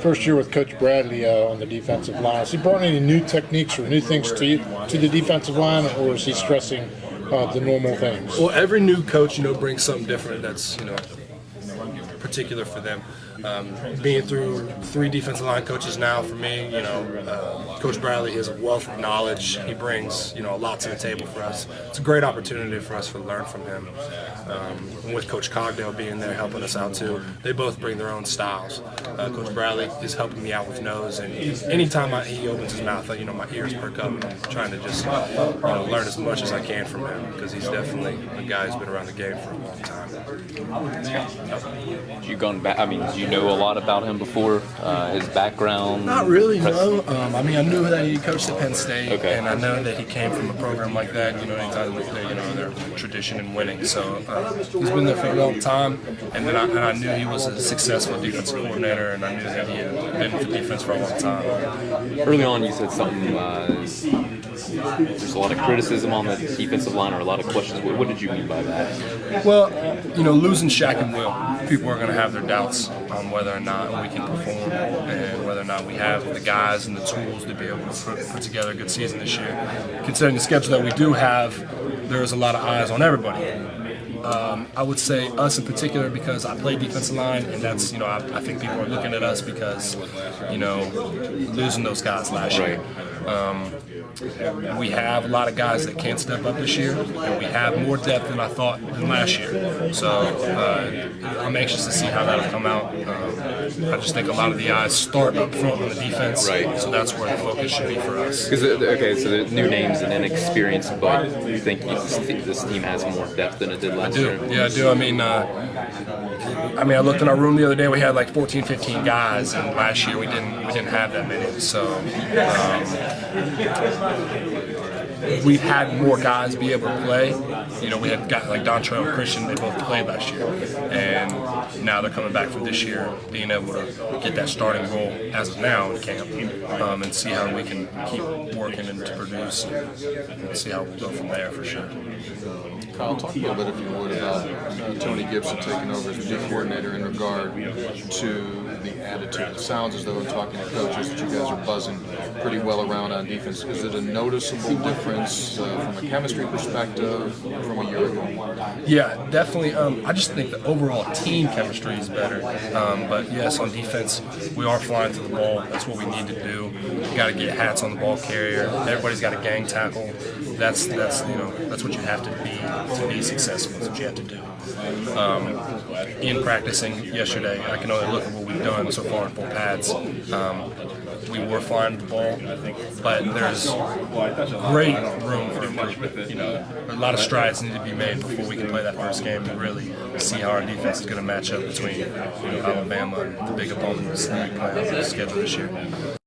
first year with Coach Bradley on the defensive line. Has he brought any new techniques or new things to the defensive line, or is he stressing the normal things? Well, every new coach, brings something different that's, particular for them. Being through 3 defensive line coaches now, for me, Coach Bradley is a wealth of knowledge. He brings, a lot to the table for us. It's a great opportunity for us to learn from him. And with Coach Cogdale being there helping us out too, they both bring their own styles. Coach Bradley is helping me out with nose, and anytime he opens his mouth, my ears perk up. I'm trying to just learn as much as I can from him, because he's definitely a guy who's been around the game for a long time. You gone back? I mean, do you know a lot about him before? His background? Not really, no. I know that he coached at Penn State, okay, and I know that he came from a program like that. Anytime their tradition in winning. So he's been there for a long time, and then I knew he was a successful defensive coordinator, and I knew that he had been with the defense for a long time. Early on, you said something. There's a lot of criticism on the defensive line, or a lot of questions. What did you mean by that? Well, losing Shaq and Will, people are going to have their doubts on whether or not we can perform and whether or not we have the guys and the tools to be able to put together a good season this year. Considering the schedule that we do have, there's a lot of eyes on everybody. I would say us in particular, because I play defensive line, and that's, I think people are looking at us because, losing those guys last year. We have a lot of guys that can't step up this year, and we have more depth than I thought than last year. So I'm anxious to see how that'll come out. I just think a lot of the eyes start up front on the defense, so that's where the focus should be for us. So the new names and inexperience, but you think this team has more depth than it did last year? Yeah, I do. I looked in our room the other day. We had like 14, 15 guys, and last year we didn't have that many. So we've had more guys be able to play. We had guys like Dontrell and Christian. They both played last year, and now they're coming back from this year, being able to get that starting role as of now in camp, and see how we can keep working and to produce, and see how we'll go from there for sure. Kyle, talk a little bit, if you would, about Tony Gibson taking over as the D coordinator in regard to the attitude. It sounds as though, in talking to coaches, that you guys are buzzing pretty well around on defense. Is it a noticeable difference from a chemistry perspective from a year ago? Yeah, definitely. I just think the overall team chemistry is better. But yes, on defense, we are flying to the ball. That's what we need to do. We got to get hats on the ball carrier. Everybody's got a gang tackle. That's what you have to be successful. That's what you have to do. In practicing yesterday, I can only look at what we've done so far in full pads. We were flying the ball, but there's great room for improvement. A lot of strides need to be made before we can play that first game and really see how our defense is going to match up between Alabama and the big opponents that we play on the schedule this year.